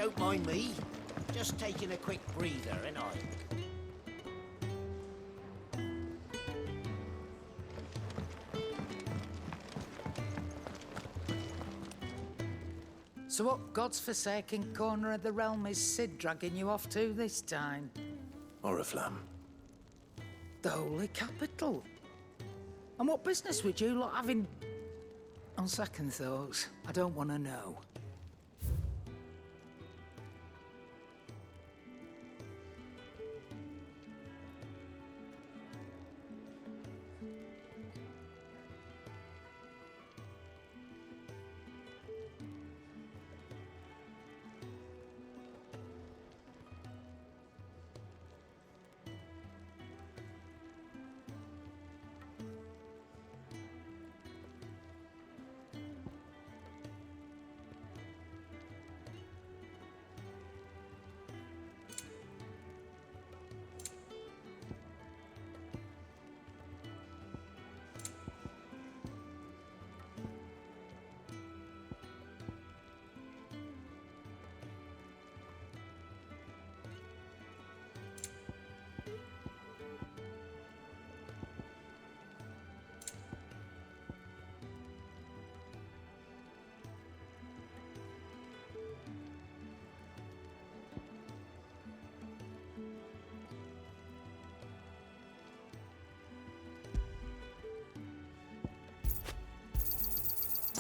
don't mind me. Just taking a quick breather, ain't I? So what God's forsaken corner of the realm is Sid dragging you off to this time? Oriflamme. The Holy Capital. And what business would you lot having... On second thoughts, I don't want to know.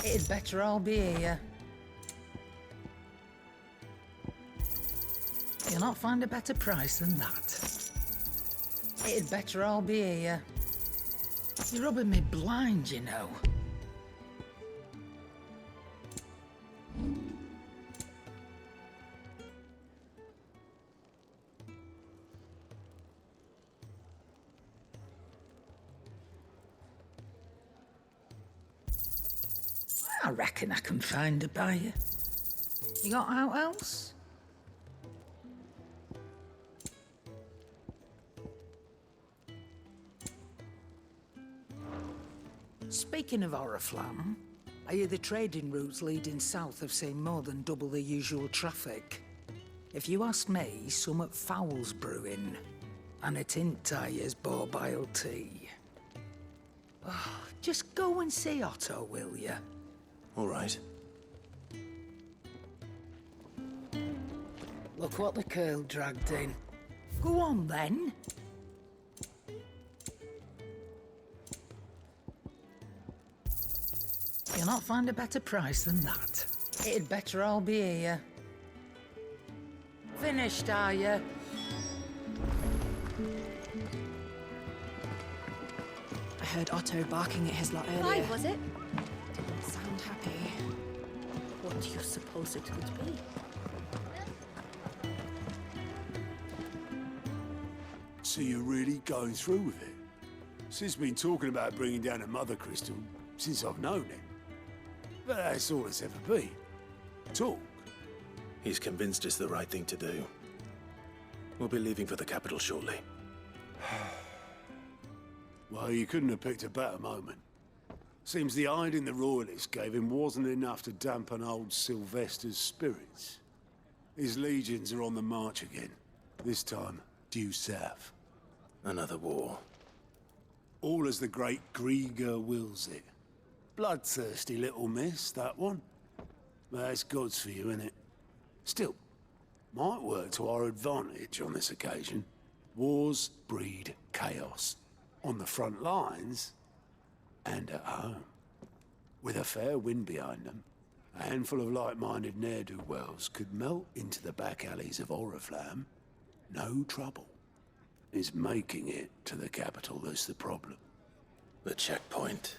It'd better all be here. You'll not find a better price than that. It'd better all be here. You're rubbing me blind, you know. I reckon I can find a buyer. You got out else? Speaking of Oriflamme, I hear the trading routes leading south have seen more than double the usual traffic. If you ask me, somewhat foul's brewing, and a tint tire's borbile tea. Oh, just go and see Otto, will you? All right. Look what the curl dragged in. Go on, then. You'll not find a better price than that. It'd better all be here. Finished, are you? I heard Otto barking at his lot earlier. Why was it? Didn't sound happy. What do you suppose it would be? So you're really going through with it? Sid's been talking about bringing down a mother crystal since I've known him. But that's all it's ever been. Talk. He's convinced it's the right thing to do. We'll be leaving for the capital shortly. Well, you couldn't have picked a better moment. Seems the hiding the Royalists gave him wasn't enough to dampen old Sylvester's spirits. His legions are on the march again, this time due south. Another war. All as the great Grieger wills it. Bloodthirsty little miss, that one. But that's God's for you, innit? Still, might work to our advantage on this occasion. Wars breed chaos. On the front lines, and at home. With a fair wind behind them, a handful of like-minded ne'er-do-wells could melt into the back alleys of Oriflamme. No trouble. It's making it to the capital that's the problem. The checkpoint.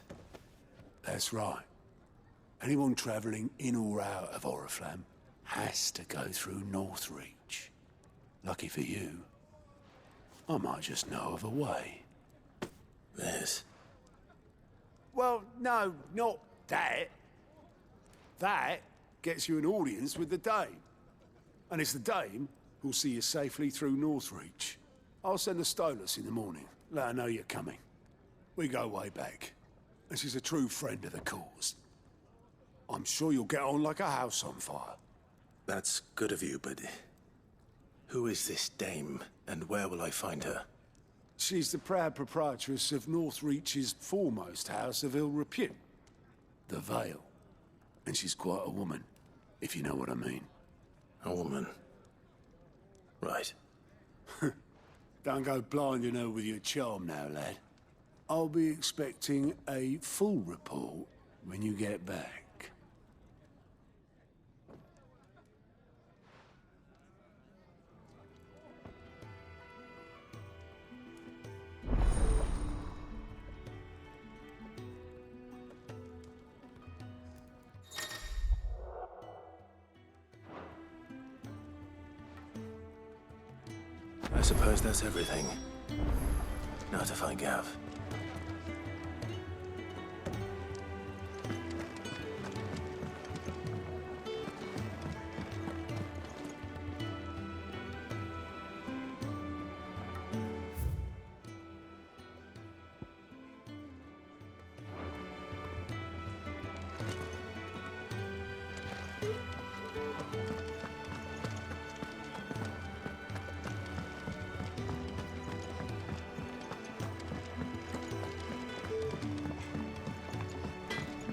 That's right. Anyone travelling in or out of Oriflamme has to go through Northreach. Lucky for you, I might just know of a way. This. Well, no, not that. That gets you an audience with the Dame. And it's the Dame who'll see you safely through Northreach. I'll send a Stolas in the morning. Let her know you're coming. We go way back. And she's a true friend of the cause. I'm sure you'll get on like a house on fire. That's good of you, but who is this dame, and where will I find her? She's the proud proprietress of Northreach's foremost house of ill repute, the Vale. And she's quite a woman, if you know what I mean. A woman. Right. Don't go blinding her with your charm now, lad. I'll be expecting a full report when you get back. I suppose that's everything. Now to find Gav.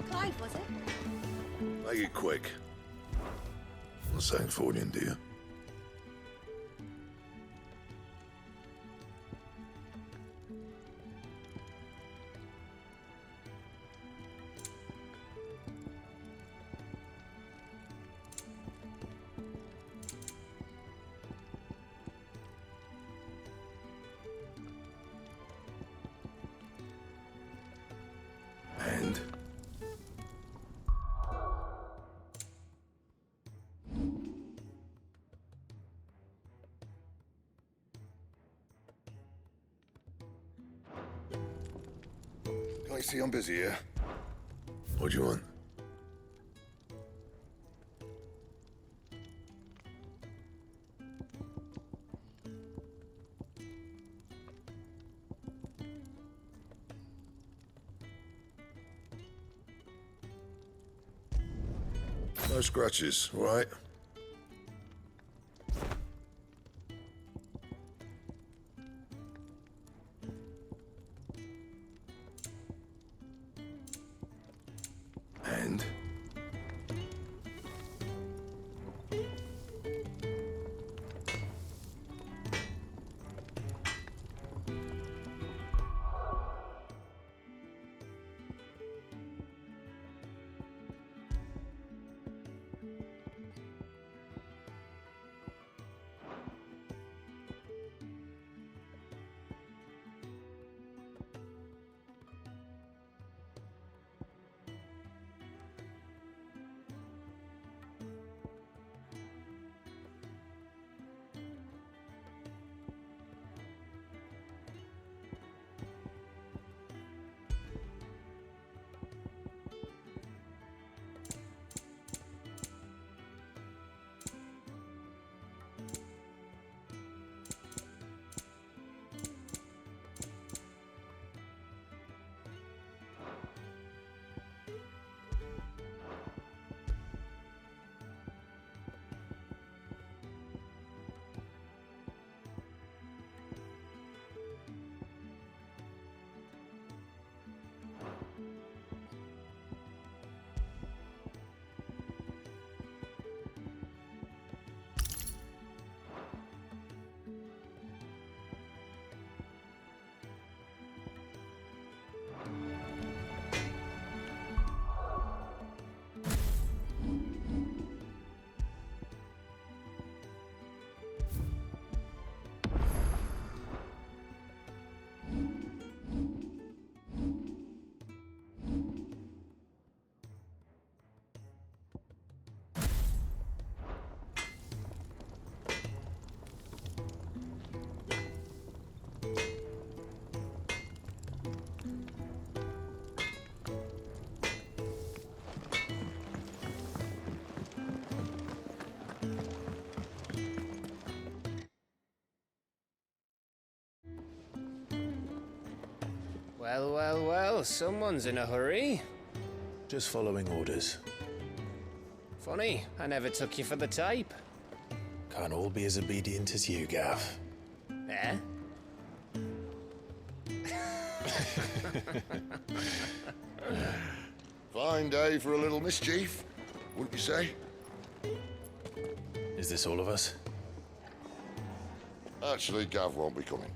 Clive, was it? Make it quick. Not saying Fordian, do you? And? Can't you see I'm busy here? What do you want? No scratches, all right? And? Well, well, well, someone's in a hurry. Just following orders. Funny, I never took you for the type. Can't all be as obedient as you, Gav. Eh? Fine day for a little mischief, wouldn't you say? Is this all of us? Actually, Gav won't be coming.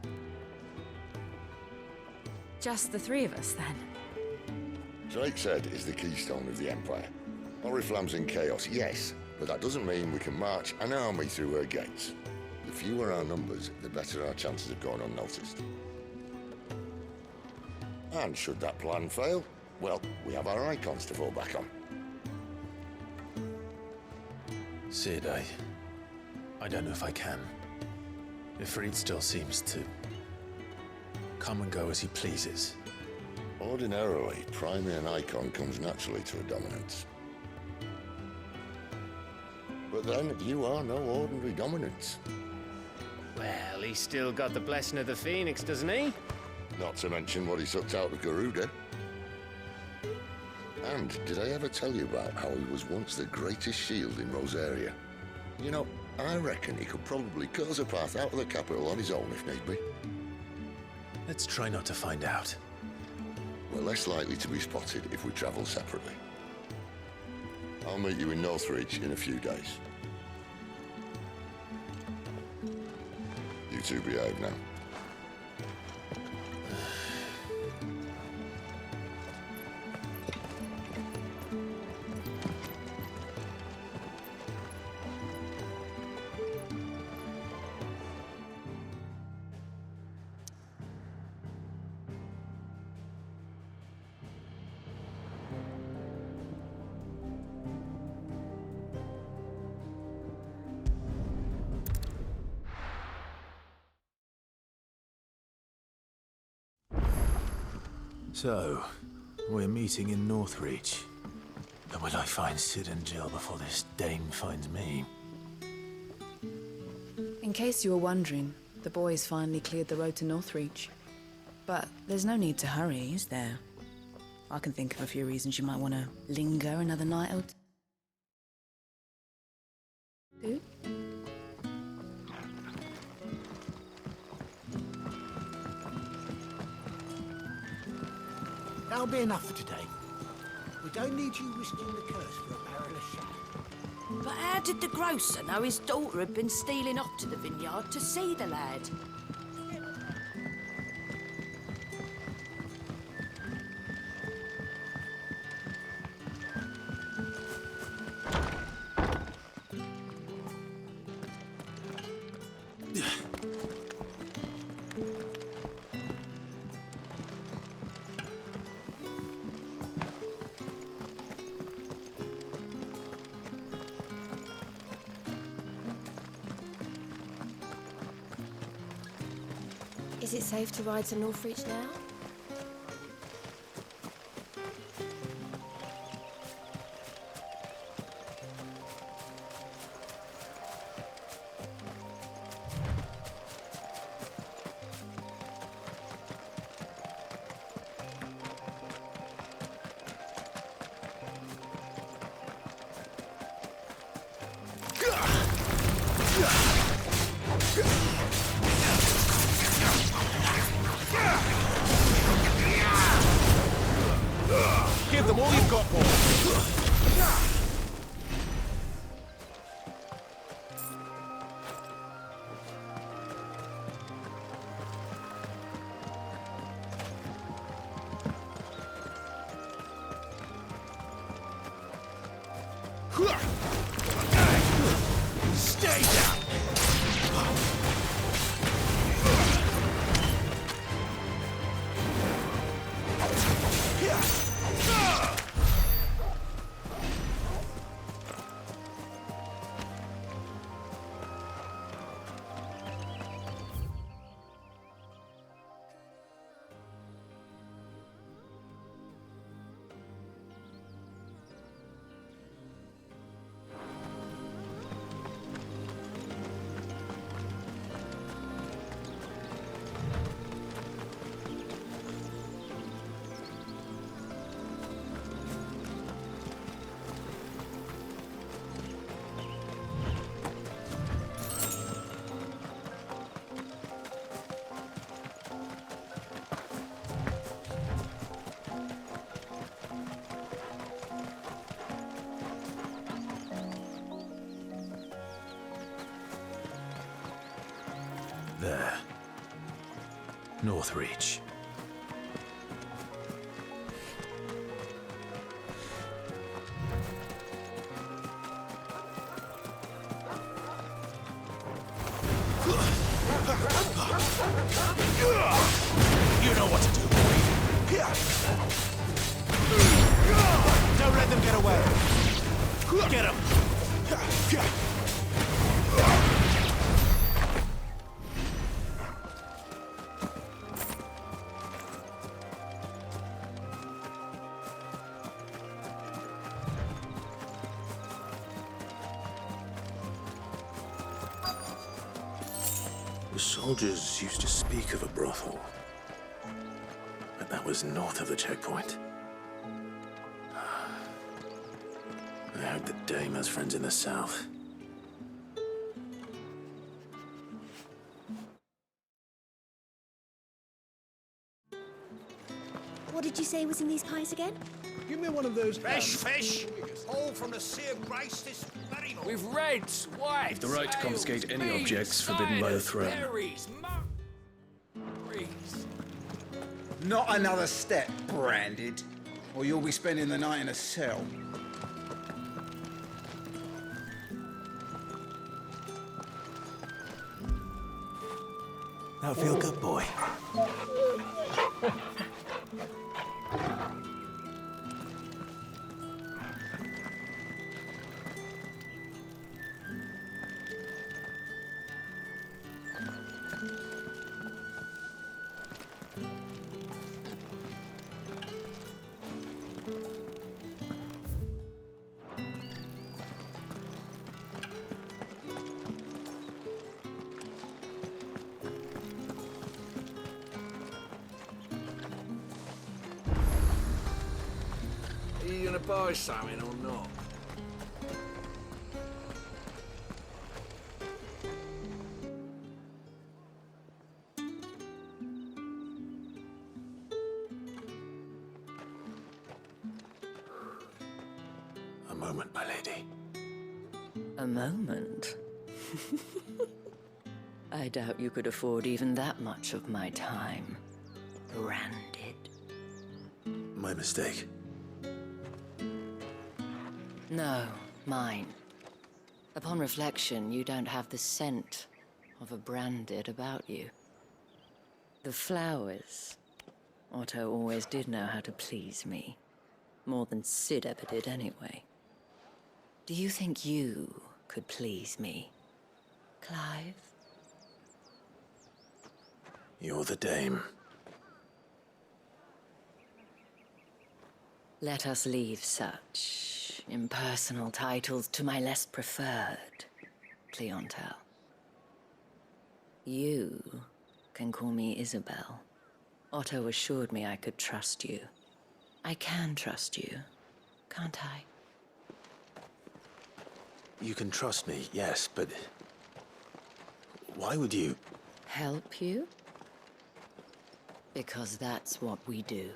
Just the three of us, then. Drake's Head is the keystone of the Empire. Oriflamme's in chaos, yes, but that doesn't mean we can march an army through her gates. The fewer our numbers, the better our chances of going unnoticed. And should that plan fail, well, we have our icons to fall back on. Sid, I don't know if I can. Ifrit still seems to come and go as he pleases. Ordinarily, priming an icon comes naturally to a dominance. But then, you are no ordinary dominance. Well, he's still got the blessing of the Phoenix, doesn't he? Not to mention what he sucked out of Garuda. And did I ever tell you about how he was once the greatest shield in Rosaria? You know, I reckon he could probably cut us a path out of the capital on his own if need be. Let's try not to find out. We're less likely to be spotted if we travel separately. I'll meet you in Northreach in a few days. You two behave now. So, we're meeting in Northreach. But will I find Sid and Jill before this dame finds me? In case you were wondering, the boys finally cleared the road to Northreach. But there's no need to hurry, is there? I can think of a few reasons you might want to linger another night or two. That'll be enough for today. We don't need you risking the curse for a barrel of shot. But how did the grocer know his daughter had been stealing off to the vineyard to see the lad? Is it safe to ride to Northreach now? Give them all you've got, boy. Stay down! Northreach. You know what to do, boy. Don't let them get away. Get him. The soldiers used to speak of a brothel, but that was north of the checkpoint. I hope the dame has friends in the south. What did you say was in these pies again? Give me one of those fish! All from the Sea of Grace this very morning. With reds, white, You've the right to confiscate any beans, objects forbidden by the throne. berries, berries. Not another step, branded, or you'll be spending the night in a cell. That'll feel good, boy. Are you gonna buy something or not? A moment, my lady. A moment? I doubt you could afford even that much of my time. Branded. My mistake. No, mine. Upon reflection, you don't have the scent of a branded about you. The flowers. Otto always did know how to please me. More than Sid ever did anyway. Do you think you could please me, Clive? You're the dame. Let us leave such impersonal titles to my less preferred clientele. You can call me Isabel. Otto assured me I could trust you. I can trust you, can't I? You can trust me, yes, but why would you? Help you? Because that's what we do.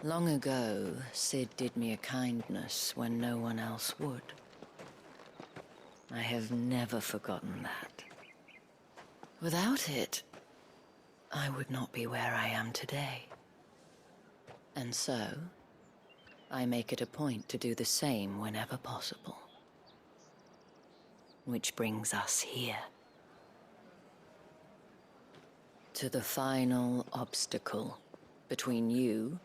Long ago, Sid did me a kindness when no one else would. I have never forgotten that. Without it, I would not be where I am today. And so, I make it a point to do the same whenever possible. Which brings us here. To the final obstacle between you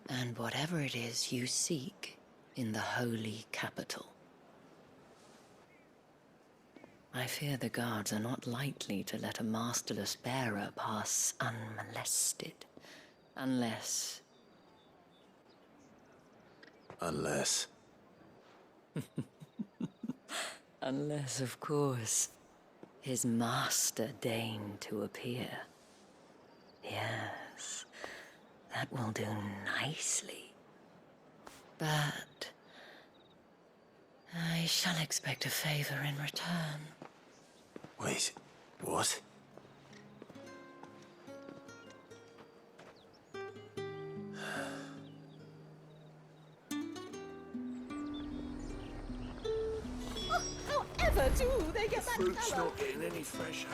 and whatever it is you seek in the holy capital. I fear the guards are not likely to let a masterless bearer pass unmolested, unless... Unless... Unless, of course, his master deigned to appear. Yes, that will do nicely. But I shall expect a favor in return. Wait, what? However do they get that Fruit's colour? not getting any fresher.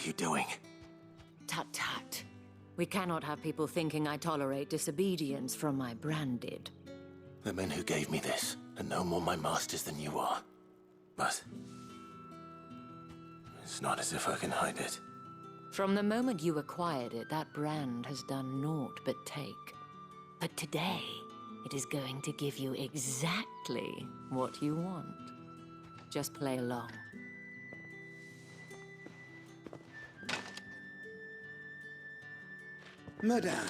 you doing? Tut-tut. We cannot have people thinking I tolerate disobedience from my branded. The men who gave me this are no more my masters than you are. But it's not as if I can hide it. From the moment you acquired it, that brand has done naught but take. But today, it is going to give you exactly what you want. Just play along. Madame,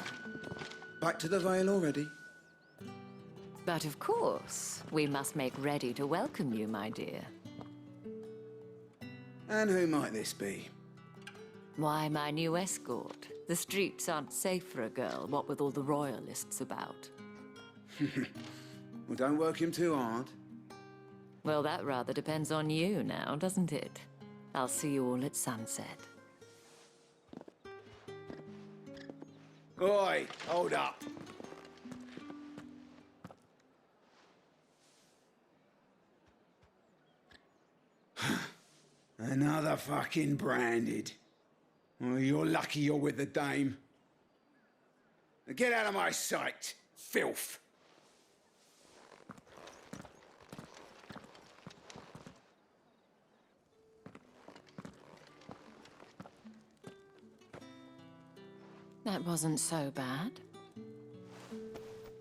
back to the Vale already? But of course, we must make ready to welcome you, my dear. And who might this be? Why, my new escort. The streets aren't safe for a girl, what with all the royalists about. Well, don't work him too hard. Well, that rather depends on you now, doesn't it? I'll see you all at sunset. Oi, hold up. Another fucking branded. Well, you're lucky you're with the dame. Now get out of my sight, filth. That wasn't so bad.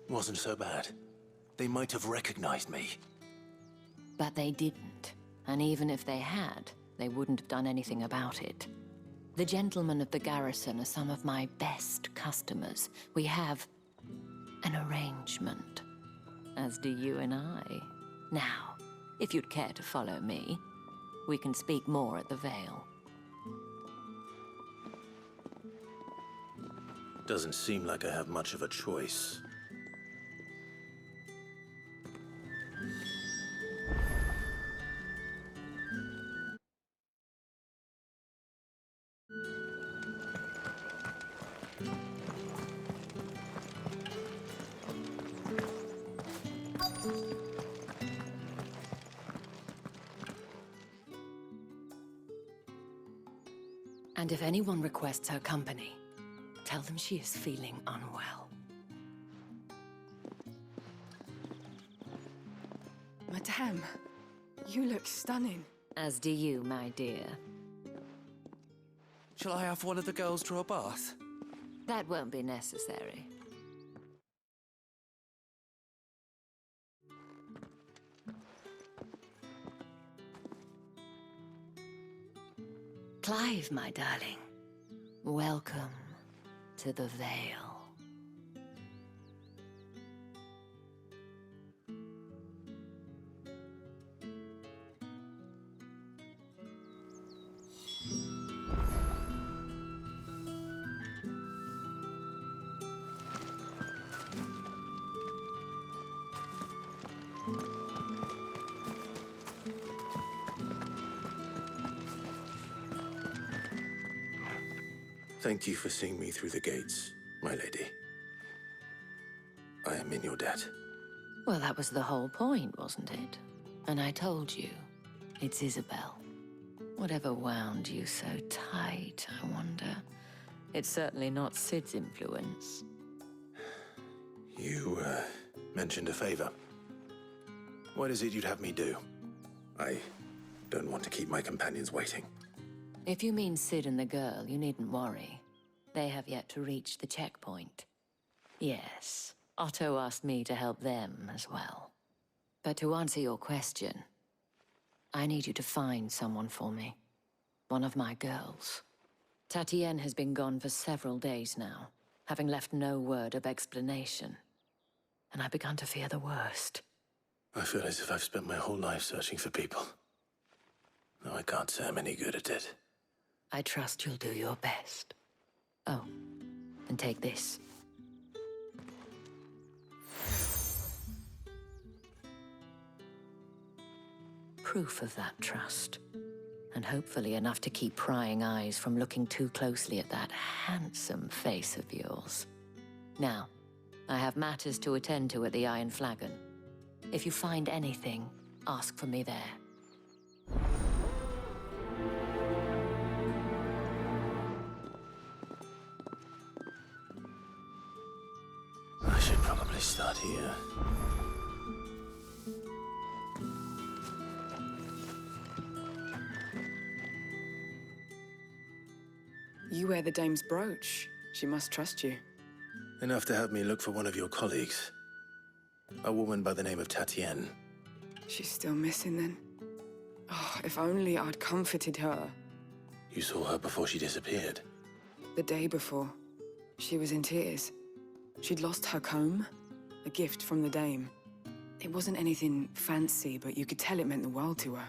Wasn't so bad. They might have recognized me. But they didn't. And even if they had, they wouldn't have done anything about it. The gentlemen of the garrison are some of my best customers. We have an arrangement, as do you and I. Now, if you'd care to follow me, we can speak more at the Vale. Doesn't seem like I have much of a choice. And if anyone requests her company, tell them she is feeling unwell. Madame, you look stunning. As do you, my dear. Shall I have one of the girls draw a bath? That won't be necessary. Clive, my darling. Welcome to the Vale. Thank you for seeing me through the gates, my lady. I am in your debt. Well, that was the whole point, wasn't it? And I told you, it's Isabel. Whatever wound you so tight, I wonder. It's certainly not Sid's influence. You, mentioned a favor. What is it you'd have me do? I don't want to keep my companions waiting. If you mean Sid and the girl, you needn't worry. They have yet to reach the checkpoint. Yes, Otto asked me to help them as well. But to answer your question, I need you to find someone for me. One of my girls. Tatienne has been gone for several days now, having left no word of explanation. And I've begun to fear the worst. I feel as if I've spent my whole life searching for people. Though I can't say I'm any good at it. I trust you'll do your best. Oh, and take this. Proof of that trust. And hopefully enough to keep prying eyes from looking too closely at that handsome face of yours. Now, I have matters to attend to at the Iron Flagon. If you find anything, ask for me there. here. You wear the dame's brooch. She must trust you. Enough to have me look for one of your colleagues. A woman by the name of Tatienne. She's still missing then. Oh, if only I'd comforted her. You saw her before she disappeared. The day before, she was in tears. She'd lost her comb, a gift from the dame. It wasn't anything fancy, but you could tell it meant the world to her.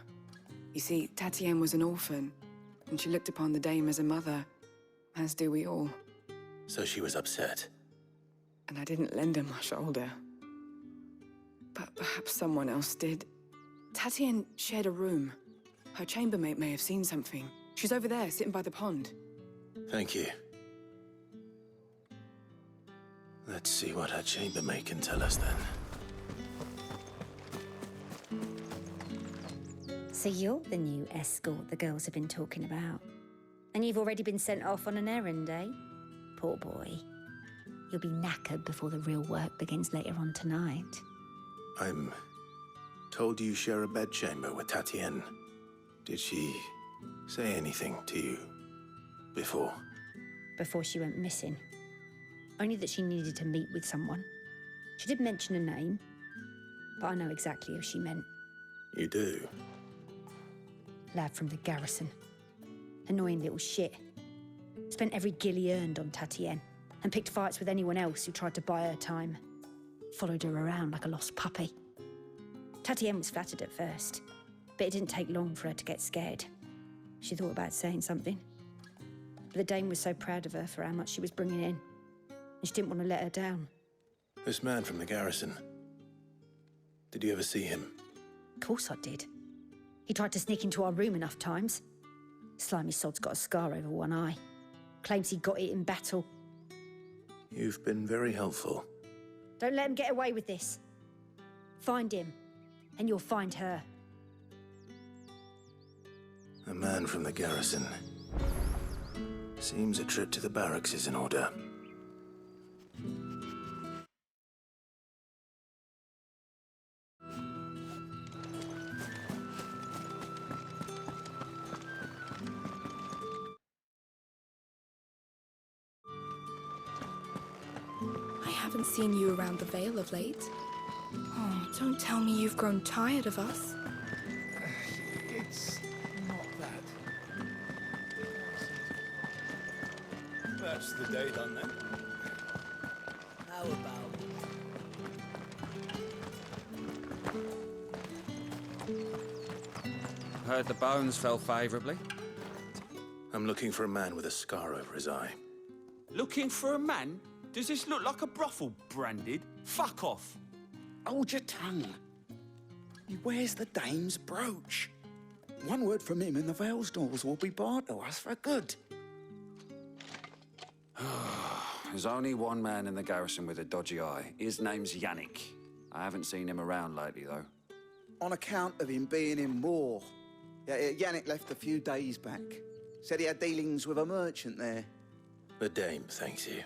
You see, Tatienne was an orphan, and she looked upon the dame as a mother, as do we all. So she was upset. And I didn't lend her my shoulder. But perhaps someone else did. Tatienne shared a room. Her chambermaid may have seen something. She's over there, sitting by the pond. Thank you. Let's see what her chambermaid can tell us then. So you're the new escort the girls have been talking about. And you've already been sent off on an errand, eh? Poor boy. You'll be knackered before the real work begins later on tonight. I'm told you share a bedchamber with Tatienne. Did she say anything to you before? Before she went missing. Only that she needed to meet with someone. She did mention a name, but I know exactly who she meant. You do? Lad from the garrison. Annoying little shit. Spent every guil he earned on Tatienne, and picked fights with anyone else who tried to buy her time. Followed her around like a lost puppy. Tatienne was flattered at first, but it didn't take long for her to get scared. She thought about saying something. But the dame was so proud of her for how much she was bringing in, and she didn't want to let her down. This man from the garrison. Did you ever see him? Of course I did. He tried to sneak into our room enough times. Slimy sod's got a scar over one eye. Claims he got it in battle. You've been very helpful. Don't let him get away with this. Find him, and you'll find her. A man from the garrison. Seems a trip to the barracks is in order. I haven't seen you around the Vale of late. Oh, don't tell me you've grown tired of us. It's not that. That's the day done then. How about... Heard the bones fell favourably. I'm looking for a man with a scar over his eye. Looking for a man? Does this look like a brothel, Branded? Fuck off. Hold your tongue. He wears the dame's brooch. One word from him and the Vale's doors will be barred to us for good. There's only one man in the garrison with a dodgy eye. His name's Yannick. I haven't seen him around lately, though. On account of him being in war. Yeah, Yannick left a few days back. Said he had dealings with a merchant there. The dame thanks you.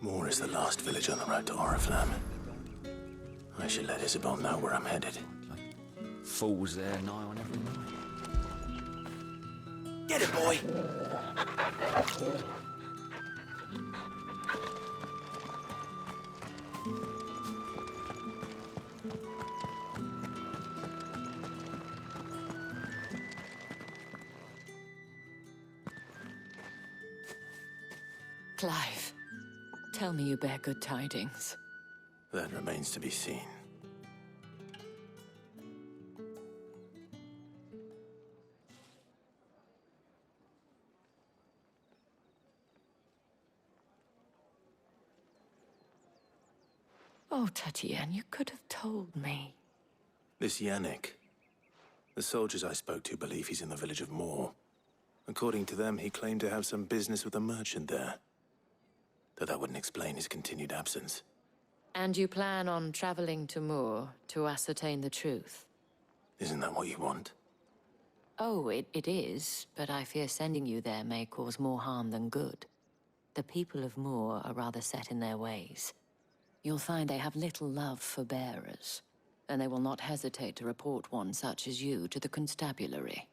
Moor is the last village on the road to Oriflamme. I should let Isabel know where I'm headed. Fools there nigh on every night. Get it, boy! Clive, tell me you bear good tidings. That remains to be seen. Oh, Tatienne, you could have told me. This Yannick. The soldiers I spoke to believe he's in the village of Moor. According to them, he claimed to have some business with a merchant there. Though that wouldn't explain his continued absence. And you plan on traveling to Moor to ascertain the truth? Isn't that what you want? Oh, it is, but I fear sending you there may cause more harm than good. The people of Moor are rather set in their ways. You'll find they have little love for bearers, and they will not hesitate to report one such as you to the constabulary.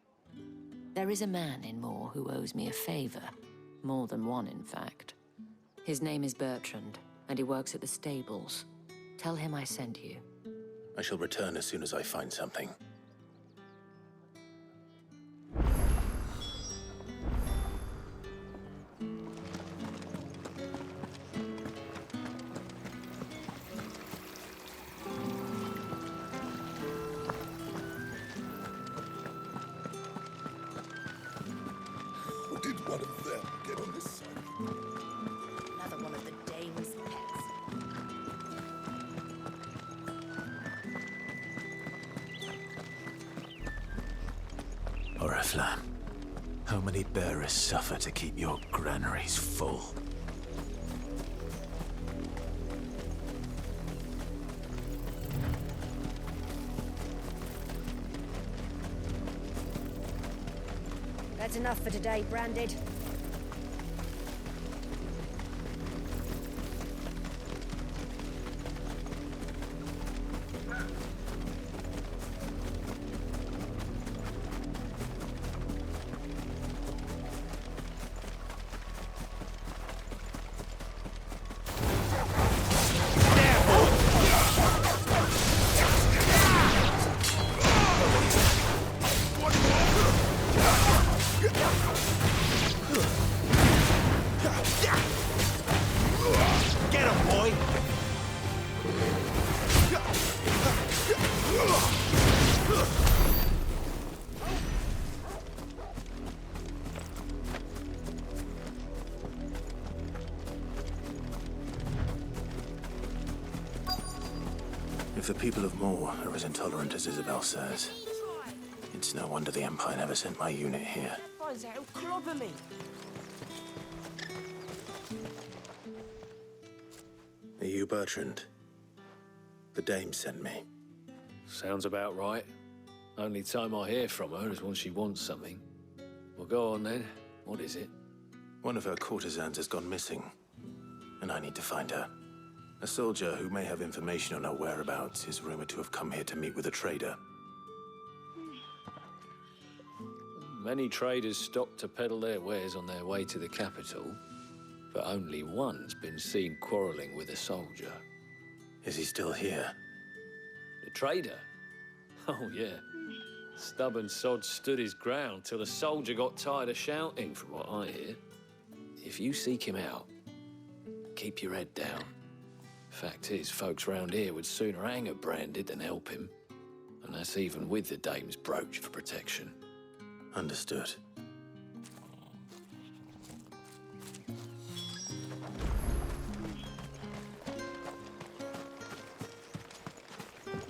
There is a man in Moor who owes me a favor. More than one, in fact. His name is Bertrand, and he works at the stables. Tell him I sent you. I shall return as soon as I find something. Did one of them get on this side? Another one of the dame's pets. Oriflamme, how many bearers suffer to keep your granaries full? That's enough for today, Branded. Get him, boy! If the people of Moor are as intolerant as Isabel says, it's no wonder the Empire never sent my unit here. Are you Bertrand? The dame sent me. Sounds about right. Only time I hear from her is when she wants something. Well, go on then. What is it? One of her courtesans has gone missing, and I need to find her. A soldier who may have information on her whereabouts is rumored to have come here to meet with a trader. Many traders stop to peddle their wares on their way to the capital, but only one's been seen quarreling with a soldier. Is he still here? The trader? Oh, yeah. Stubborn sod stood his ground till the soldier got tired of shouting, from what I hear. If you seek him out, keep your head down. Fact is, folks round here would sooner hang a Branded than help him. And that's even with the dame's brooch for protection. Understood.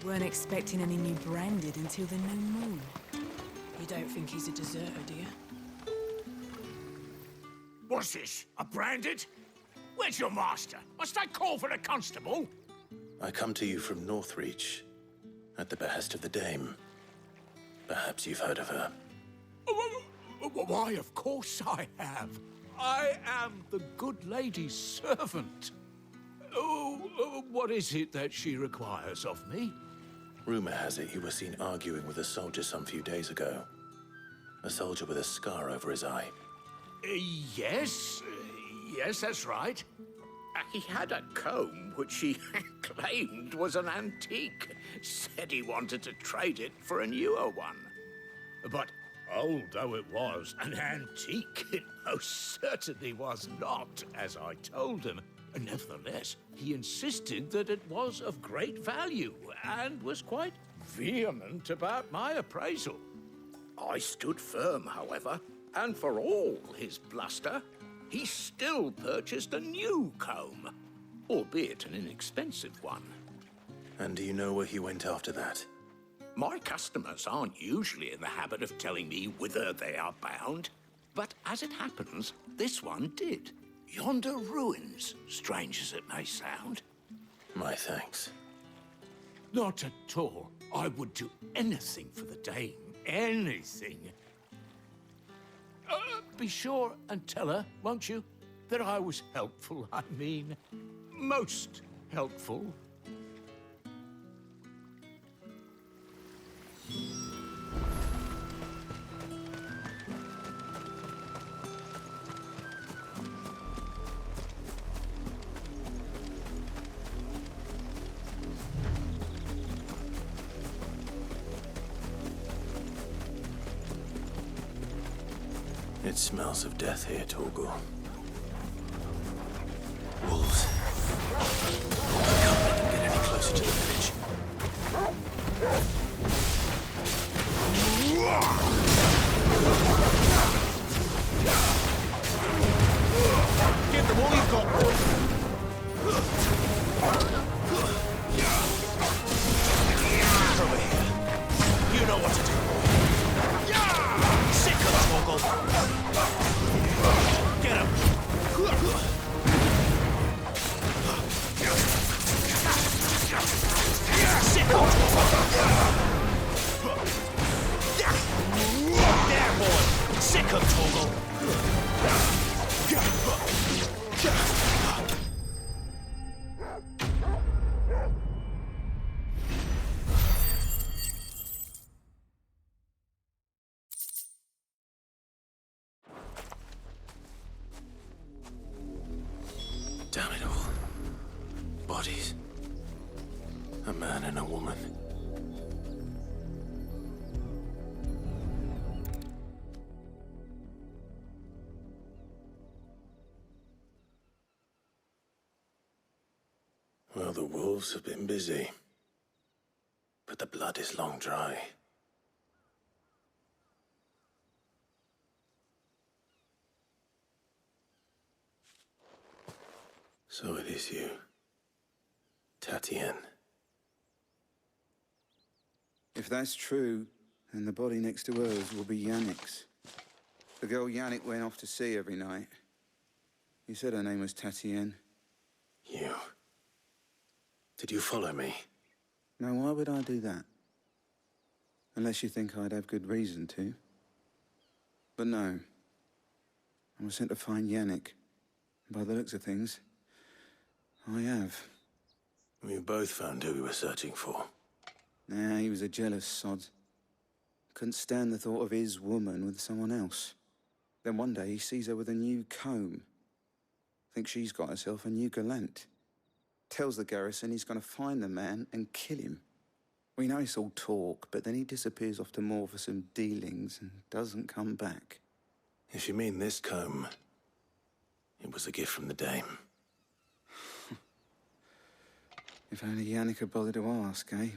Weren't expecting any new Branded until the new moon. You don't think he's a deserter, do you? What's this? A Branded? Where's your master? Must I call for the constable? I come to you from Northreach, at the behest of the dame. Perhaps you've heard of her. Why, of course I have. I am the good lady's servant. What is it that she requires of me? Rumor has it you were seen arguing with a soldier some few days ago. A soldier with a scar over his eye. Yes, that's right. He had a comb which he claimed was an antique. Said he wanted to trade it for a newer one. But old though it was, an antique it most certainly was not, as I told him. Nevertheless, he insisted that it was of great value and was quite vehement about my appraisal. I stood firm, however, and for all his bluster, he still purchased a new comb, albeit an inexpensive one. And do you know where he went after that? My customers aren't usually in the habit of telling me whither they are bound, but as it happens, this one did. Yonder ruins, strange as it may sound. My thanks. Not at all. I would do anything for the dame. Anything. Be sure and tell her, won't you? That I was helpful, I mean. Most helpful. It smells of death here, Torgal. Wolves. I can't let them get any closer to the village. Give them all you've got, boy. Over here. You know what to do, boy. Sick of Torgal. Get him. Sick of there, boy. Sick of Torgal. Damn it all. Bodies. A man and a woman. Well, the wolves have been busy. But the blood is long dry. So it is you, Tatienne. If that's true, then the body next to hers will be Yannick's. The girl Yannick went off to see every night. You said her name was Tatienne. You. Did you follow me? Now, why would I do that? Unless you think I'd have good reason to. But no. I was sent to find Yannick. By the looks of things, I have. We both found who we were searching for. Nah, he was a jealous sod. Couldn't stand the thought of his woman with someone else. Then one day he sees her with a new comb. Thinks she's got herself a new gallant. Tells the garrison he's gonna find the man and kill him. We know it's all talk, but then he disappears off to Moor for some dealings and doesn't come back. If you mean this comb, it was a gift from the dame. If only Yannick had bothered to ask, eh?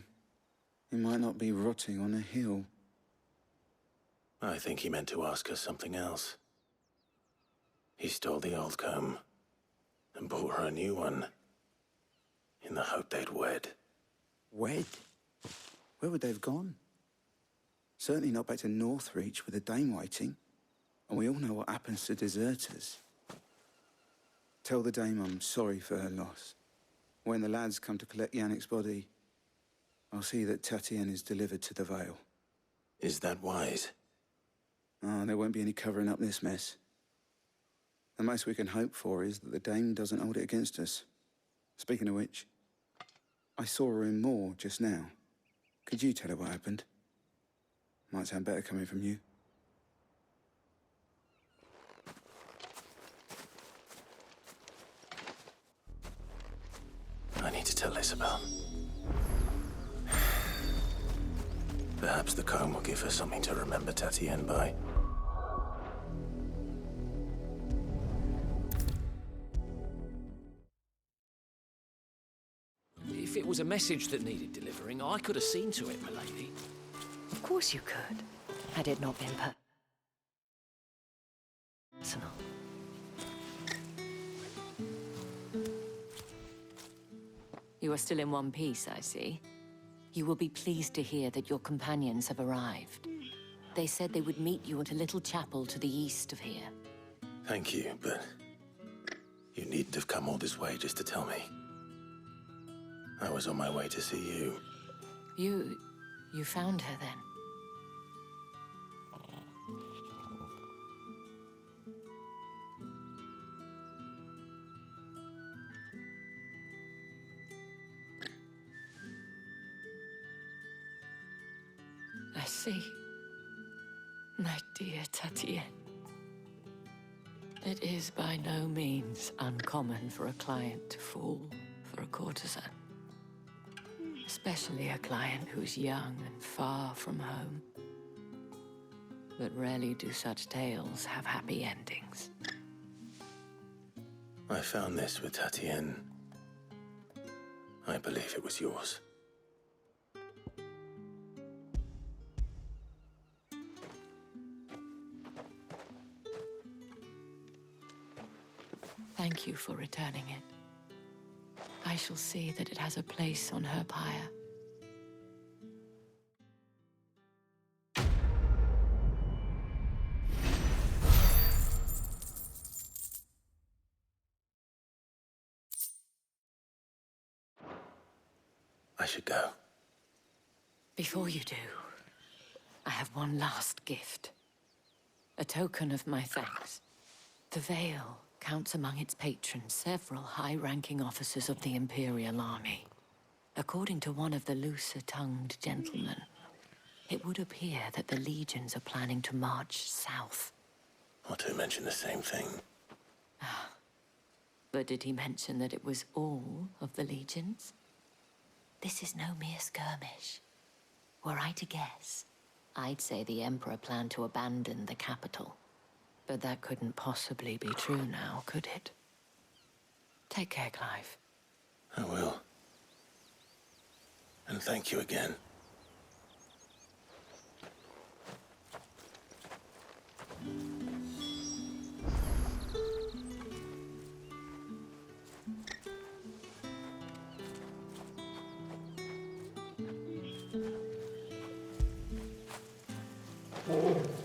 He might not be rotting on a hill. I think he meant to ask her something else. He stole the old comb and bought her a new one in the hope they'd wed. Wed? Where would they have gone? Certainly not back to Northreach with a dame waiting. And we all know what happens to deserters. Tell the dame I'm sorry for her loss. When the lads come to collect Yannick's body, I'll see that Tatienne is delivered to the Vale. Is that wise? Oh, there won't be any covering up this mess. The most we can hope for is that the dame doesn't hold it against us. Speaking of which, I saw her in Moor just now. Could you tell her what happened? Might sound better coming from you. I need to tell Isabel. Perhaps the comb will give her something to remember Tatienne by. If it was a message that needed delivering, I could have seen to it, milady. Of course you could, had it not been personal. You are still in one piece, I see. You will be pleased to hear that your companions have arrived. They said they would meet you at a little chapel to the east of here. Thank you, but you needn't have come all this way just to tell me. I was on my way to see you. You found her then? I see. My dear Tatienne. It is by no means uncommon for a client to fall for a courtesan. Especially a client who's young and far from home. But rarely do such tales have happy endings. I found this with Tatienne. I believe it was yours. Thank you for returning it. I shall see that it has a place on her pyre. I should go. Before you do, I have one last gift. A token of my thanks. The Veil counts among its patrons several high-ranking officers of the Imperial Army. According to one of the looser-tongued gentlemen, it would appear that the legions are planning to march south. Otto mentioned the same thing. But did he mention that it was all of the legions? This is no mere skirmish. Were I to guess, I'd say the Emperor planned to abandon the capital. But that couldn't possibly be true now, could it? Take care, Clive. I will. And thank you again. Oh.